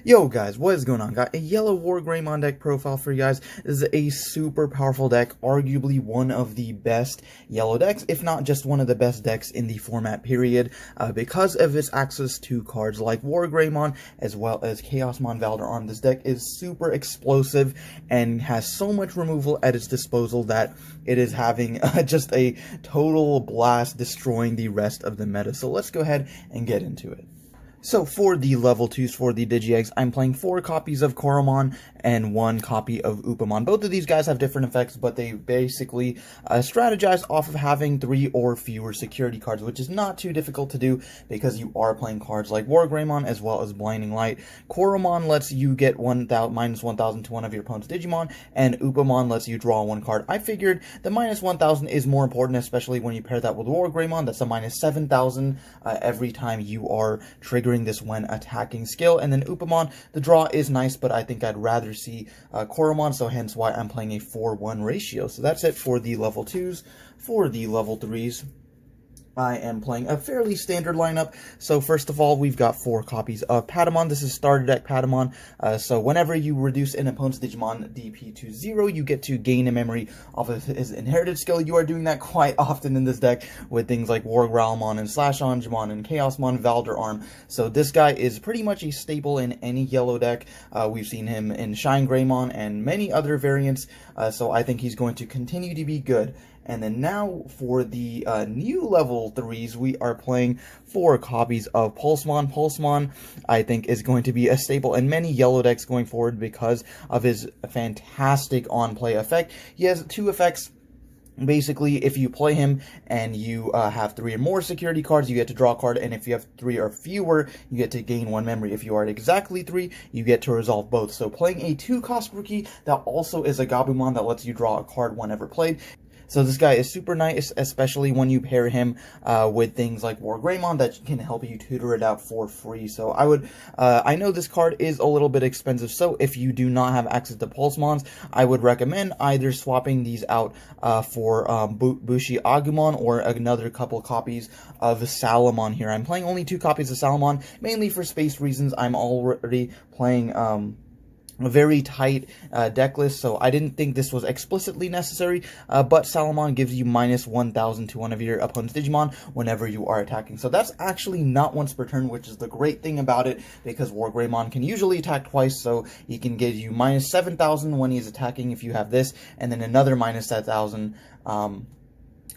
Yo guys, what is going on? Got a yellow WarGreymon deck profile for you guys. This is a super powerful deck, arguably one of the best yellow decks, if not just one of the best decks in the format period, because of its access to cards like WarGreymon as well as Chaosmon Valorarm. This deck is super explosive and has so much removal at its disposal that it is having just a total blast destroying the rest of the meta. So let's go ahead and get into it. So for the level 2s for the Digi-Eggs, I'm playing 4 copies of Koromon and 1 copy of Upamon. Both of these guys have different effects, but they basically strategize off of having 3 or fewer security cards, which is not too difficult to do because you are playing cards like WarGreymon as well as Blinding Light. Koromon lets you get minus 1,000 to one of your opponent's Digimon, and Upamon lets you draw 1 card. I figured the minus 1,000 is more important, especially when you pair that with WarGreymon. That's a minus 7,000 every time you are triggering this when attacking skill. And then Upamon, the draw is nice, but I think I'd rather see Koromon, so hence why I'm playing a 4-1 ratio. So that's it for the level 2s. For the level 3s, I am playing a fairly standard lineup. So first of all, we've got 4 copies of Patamon. This is starter deck Patamon. So whenever you reduce an opponent's Digimon DP to 0, you get to gain a memory off of his inherited skill. You are doing that quite often in this deck with things like WarGreymon and Angemon and Chaosmon Valorarm. So this guy is pretty much a staple in any yellow deck. We've seen him in Greymon and many other variants. So I think he's going to continue to be good. And then now for the new level 3s, we are playing 4 copies of Pulsemon. Pulsemon, I think, is going to be a staple in many yellow decks going forward because of his fantastic on-play effect. He has 2 effects. Basically, if you play him and you have 3 or more security cards, you get to draw a card, and if you have 3 or fewer, you get to gain 1 memory. If you are at exactly 3, you get to resolve both. So playing a 2-cost rookie that also is a Gabumon that lets you draw a card whenever played. So this guy is super nice, especially when you pair him with things like WarGreymon that can help you tutor it out for free. So I know this card is a little bit expensive, so if you do not have access to Pulsemons, I would recommend either swapping these out for Bushi Agumon or another couple copies of Salamon here. I'm playing only 2 copies of Salamon, mainly for space reasons. I'm already playing a very tight deck list, so I didn't think this was explicitly necessary, but Salamon gives you minus 1,000 to one of your opponent's Digimon whenever you are attacking. So that's actually not once per turn, which is the great thing about it, because WarGreymon can usually attack twice, so he can give you minus 7,000 when he's attacking if you have this, and then another minus 7,000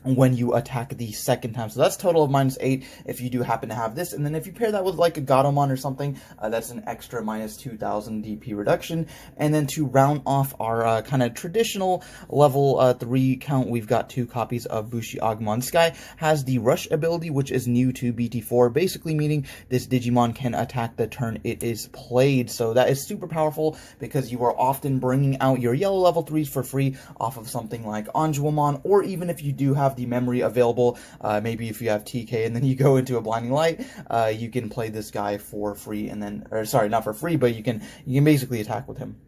when you attack the second time. So that's a total of minus 8 if you do happen to have this. And then if you pair that with like a Gatomon or something, that's an extra minus 2,000 DP reduction. And then to round off our kind of traditional level 3 count, we've got 2 copies of Bushi Agumon. This guy has the Rush ability, which is new to BT4, basically meaning this Digimon can attack the turn it is played. So that is super powerful because you are often bringing out your yellow level 3s for free off of something like Angemon, or even if you do have the memory available, maybe if you have TK and then you go into a Blinding Light, you can play this guy for free, and then, or sorry, not for free, but you can basically attack with him.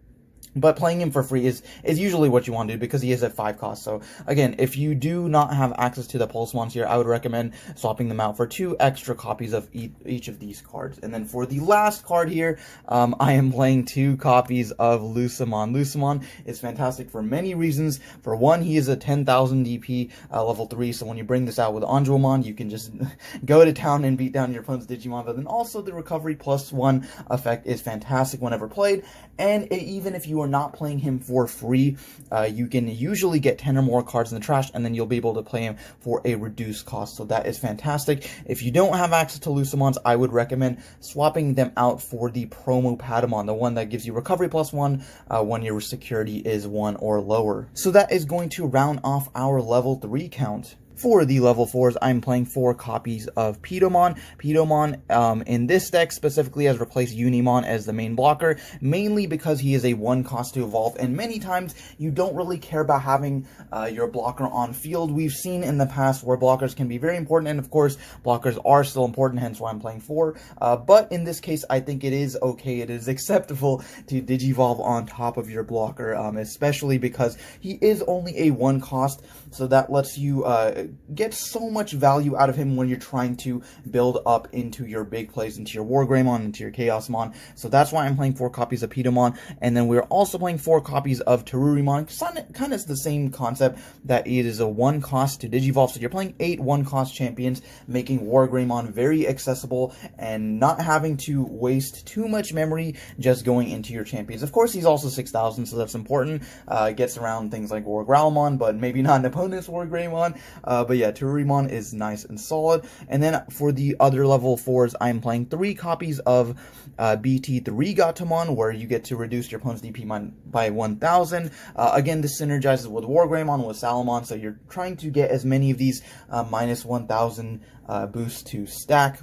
But playing him for free is usually what you want to do because he is at 5 cost. So again, if you do not have access to the Pulsemons here, I would recommend swapping them out for 2 extra copies of each of these cards. And then for the last card here, I am playing 2 copies of Lucemon. Lucemon is fantastic for many reasons. For one, he is a 10,000 DP level 3, so when you bring this out with Angemon, you can just go to town and beat down your opponent's Digimon. But then also the recovery +1 effect is fantastic whenever played, and even if you are not playing him for free, you can usually get 10 or more cards in the trash, and then you'll be able to play him for a reduced cost. So that is fantastic. If you don't have access to Lucemons, I would recommend swapping them out for the promo Patamon, the one that gives you recovery +1 when your security is 1 or lower. So that is going to round off our level 3 count. For the level 4s, I'm playing 4 copies of Pidomon. Pidomon, in this deck specifically, has replaced Unimon as the main blocker, mainly because he is a 1 cost to evolve, and many times you don't really care about having your blocker on field. We've seen in the past where blockers can be very important, and of course, blockers are still important, hence why I'm playing 4. But in this case, I think it is okay, it is acceptable to Digivolve on top of your blocker, especially because he is only a 1 cost, so that lets you get so much value out of him when you're trying to build up into your big plays, into your WarGreymon, into your Chaosmon. So that's why I'm playing 4 copies of Pitomon, and then we're also playing 4 copies of Terurimon. Kind of the same concept, that it is a 1 cost to Digivolve, so you're playing 8 1-cost champions, making WarGreymon very accessible and not having to waste too much memory just going into your champions. Of course, he's also 6,000, so that's important. Gets around things like WarGreymon, but maybe not an opponent's WarGreymon. But yeah, Terurimon is nice and solid. And then for the other level 4s, I'm playing 3 copies of BT3 Gatomon, where you get to reduce your opponent's DP by 1,000. Again, this synergizes with WarGreymon, with Salamon, so you're trying to get as many of these minus 1,000 boosts to stack.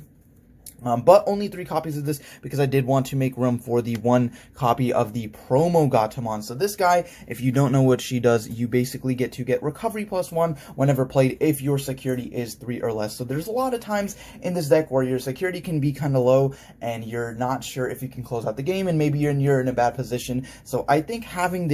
But only 3 copies of this, because I did want to make room for the 1 copy of the promo Gatomon. So this guy, if you don't know what she does, you basically get to get recovery +1 whenever played if your security is 3 or less. So there's a lot of times in this deck where your security can be kind of low and you're not sure if you can close out the game, and maybe you're in a bad position. So I think having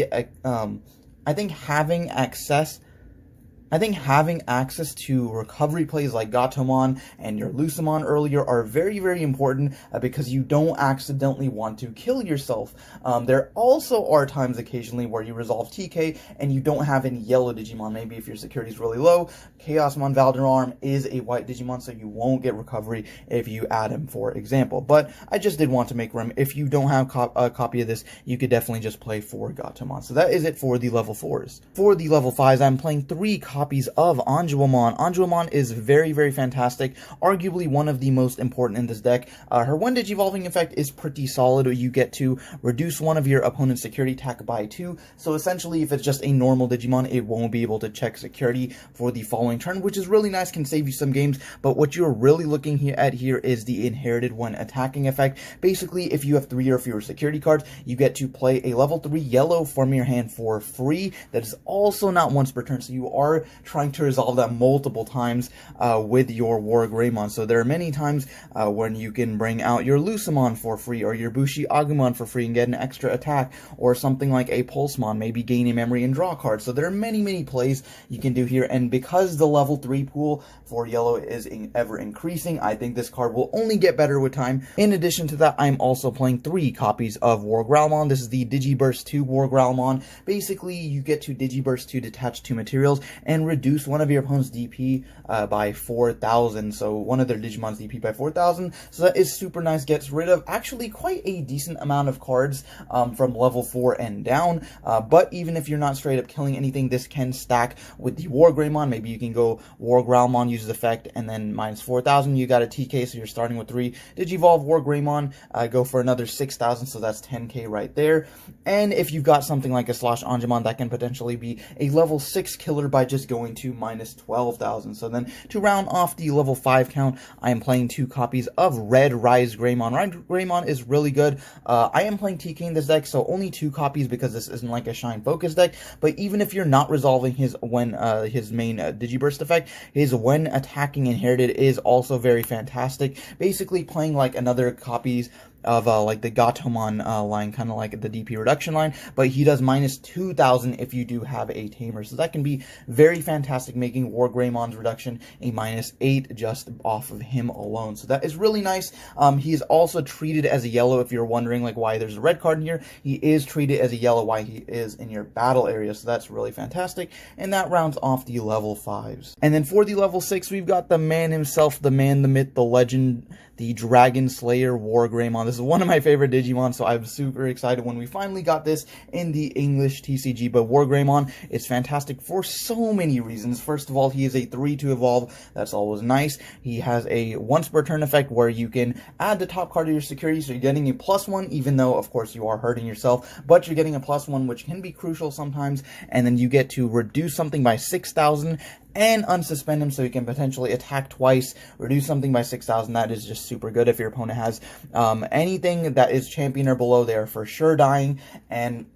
access to recovery plays like Gatomon and your Lucemon earlier are very, very important, because you don't accidentally want to kill yourself. There also are times occasionally where you resolve TK and you don't have any yellow Digimon. Maybe if your security is really low, Chaosmon Valderarm is a white Digimon, so you won't get recovery if you add him, for example. But I just did want to make room. If you don't have a copy of this, you could definitely just play 4 Gatomon. So that is it for the level 4s. For the level 5s, I'm playing 3 copies of Anjuamon. Anjuamon is very, very fantastic, arguably one of the most important in this deck. Her 1 Digivolving effect is pretty solid. You get to reduce one of your opponent's security attack by 2, so essentially if it's just a normal Digimon, it won't be able to check security for the following turn, which is really nice, can save you some games. But what you're really looking at here is the inherited 1 attacking effect. Basically, if you have 3 or fewer security cards, you get to play a level 3 yellow from your hand for free. That is also not once per turn, so you are trying to resolve that multiple times with your WarGreymon. So there are many times when you can bring out your Lucemon for free, or your Bushi Agumon for free and get an extra attack, or something like a Pulsemon, maybe gain a memory and draw cards. So there are many, many plays you can do here, and because the level 3 pool for yellow is ever increasing, I think this card will only get better with time. In addition to that, I'm also playing 3 copies of WarGreymon. This is the Digiburst 2 WarGreymon. Basically, you get to Digiburst 2 detach 2 materials and reduce one of your opponent's DP by 4,000. So one of their Digimon's DP by 4,000. So that is super nice. Gets rid of actually quite a decent amount of cards from level 4 and down. But even if you're not straight up killing anything, this can stack with the WarGreymon. Maybe you can go WarGreymon, uses effect, and then minus 4,000. You got a TK, so you're starting with 3. Digivolve WarGreymon, go for another 6,000, so that's 10k right there. And if you've got something like a Slosh Anjuamon, that can potentially be a level 6 killer by just going to minus 12,000. So then to round off the level 5 count, I am playing 2 copies of Red Rise Greymon. Red Greymon is really good. I am playing TK in this deck, so only 2 copies because this isn't like a Shine Focus deck. But even if you're not resolving his his main Digiburst effect, his when attacking inherited is also very fantastic. Basically playing like another copies of like the Gatomon line, kind of like the DP reduction line, but he does minus 2,000 if you do have a tamer, so that can be very fantastic, making WarGreymon's reduction a minus 8 just off of him alone. So that is really nice. He is also treated as a yellow. If you're wondering like why there's a red card in here, he is treated as a yellow while he is in your battle area, so that's really fantastic. And that rounds off the level 5s. And then for the level 6, we've got the man himself, the man, the myth, the legend, the Dragon Slayer WarGreymon. This is one of my favorite Digimon, so I'm super excited when we finally got this in the English TCG. But WarGreymon is fantastic for so many reasons. First of all, he is a 3-2 evolve. That's always nice. He has a once per turn effect where you can add the top card of your security, so you're getting a +1, even though, of course, you are hurting yourself, but you're getting a +1, which can be crucial sometimes. And then you get to reduce something by 6,000 and unsuspend him, so he can potentially attack twice, reduce something by 6,000. That is just super good. If your opponent has anything that is champion or below, they are for sure dying. And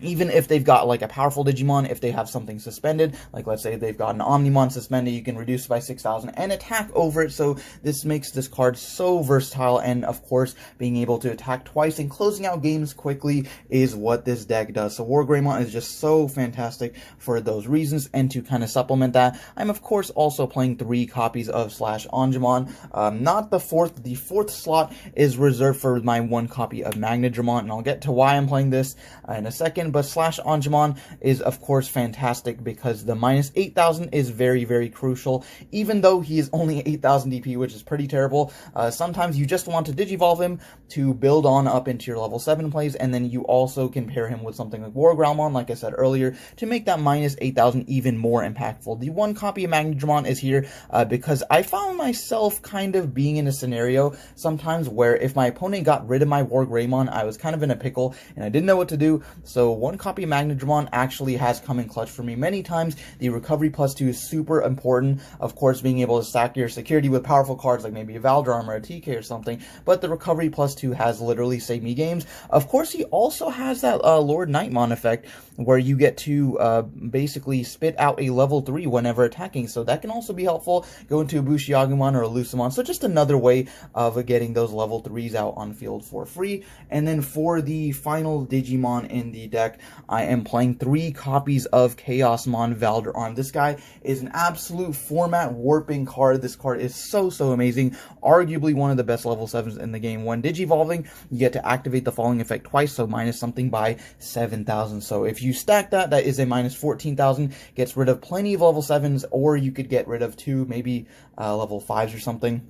Even if they've got like a powerful Digimon, if they have something suspended, like let's say they've got an Omnimon suspended, you can reduce it by 6,000 and attack over it. So this makes this card so versatile, and of course, being able to attack twice and closing out games quickly is what this deck does. So WarGreymon is just so fantastic for those reasons, and to kind of supplement that, I'm of course also playing 3 copies of Slash Angemon. Not the fourth. The 4th slot is reserved for my 1 copy of Magnadramon, and I'll get to why I'm playing this in a second. But Slash Angemon is of course fantastic because the minus 8,000 is very, very crucial. Even though he is only 8,000 DP, which is pretty terrible, sometimes you just want to Digivolve him to build on up into your level 7 plays, and then you also can pair him with something like WarGreymon, like I said earlier, to make that minus 8,000 even more impactful. The 1 copy of Magnadramon is here because I found myself kind of being in a scenario sometimes where if my opponent got rid of my WarGreymon, I was kind of in a pickle and I didn't know what to do. So 1 copy of Magnadramon actually has come in clutch for me many times. The recovery +2 is super important. Of course, being able to stack your security with powerful cards like maybe a Valdorm or a TK or something, but the recovery +2 has literally saved me games. Of course, he also has that Lord Nightmon effect where you get to basically spit out a level 3 whenever attacking, so that can also be helpful. Go into a Bushiagumon or a Lucamon, so just another way of getting those level 3s out on field for free. And then for the final Digimon in the deck, I am playing 3 copies of Chaosmon Valdorm. This guy is an absolute format warping card. This card is so amazing, arguably one of the best level 7s in the game. When Digivolving, you get to activate the following effect twice, so minus something by 7,000. So if you stack that, that is a minus 14,000, gets rid of plenty of level 7s, or you could get rid of 2, maybe level 5s or something.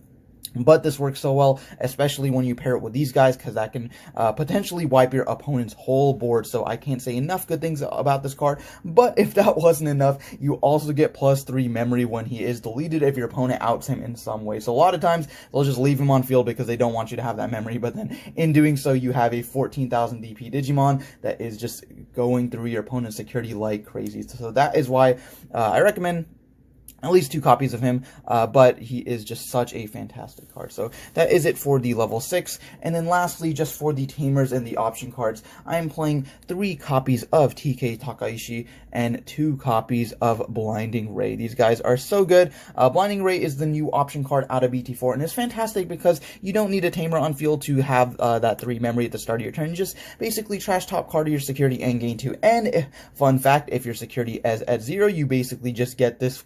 But this works so well, especially when you pair it with these guys, because that can potentially wipe your opponent's whole board. So I can't say enough good things about this card. But if that wasn't enough, you also get +3 memory when he is deleted if your opponent outs him in some way. So a lot of times, they'll just leave him on field because they don't want you to have that memory. But then in doing so, you have a 14,000 DP Digimon that is just going through your opponent's security like crazy. So that is why I recommend at least 2 copies of him, but he is just such a fantastic card. So that is it for the level 6. And then lastly, just for the tamers and the option cards, I am playing 3 copies of TK Takaishi and 2 copies of Blinding Ray. These guys are so good. Blinding Ray is the new option card out of BT4, and it's fantastic because you don't need a tamer on field to have that 3 memory at the start of your turn. You just basically trash top card of your security and gain 2. And fun fact, if your security is at 0, you basically just get this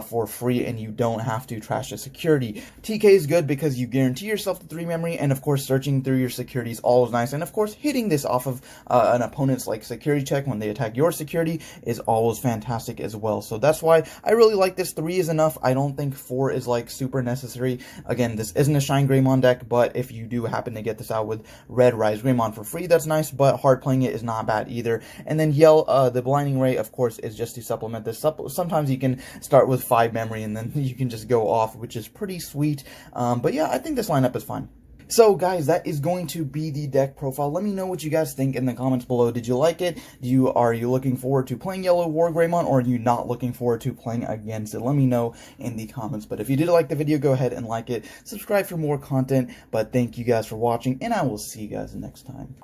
for free, and you don't have to trash the security. TK is good because you guarantee yourself the 3 memory, and of course searching through your security is always nice, and of course hitting this off of an opponent's like security check when they attack your security is always fantastic as well. So that's why I really like this. 3 is enough. I don't think 4 is like super necessary. Again, this isn't a Shine Greymon deck, but if you do happen to get this out with Red Rise Greymon for free, that's nice, but hard playing it is not bad either. And then the Blinding Ray, of course, is just to supplement this. Sometimes you can start with 5 memory and then you can just go off, which is pretty sweet. But yeah, I think this lineup is fine. So guys, that is going to be the deck profile. Let me know what you guys think in the comments below. Did you like it? Are you looking forward to playing Yellow WarGreymon, or are you not looking forward to playing against it? Let me know in the comments. But if you did like the video, go ahead and like it. Subscribe for more content. But thank you guys for watching, and I will see you guys next time.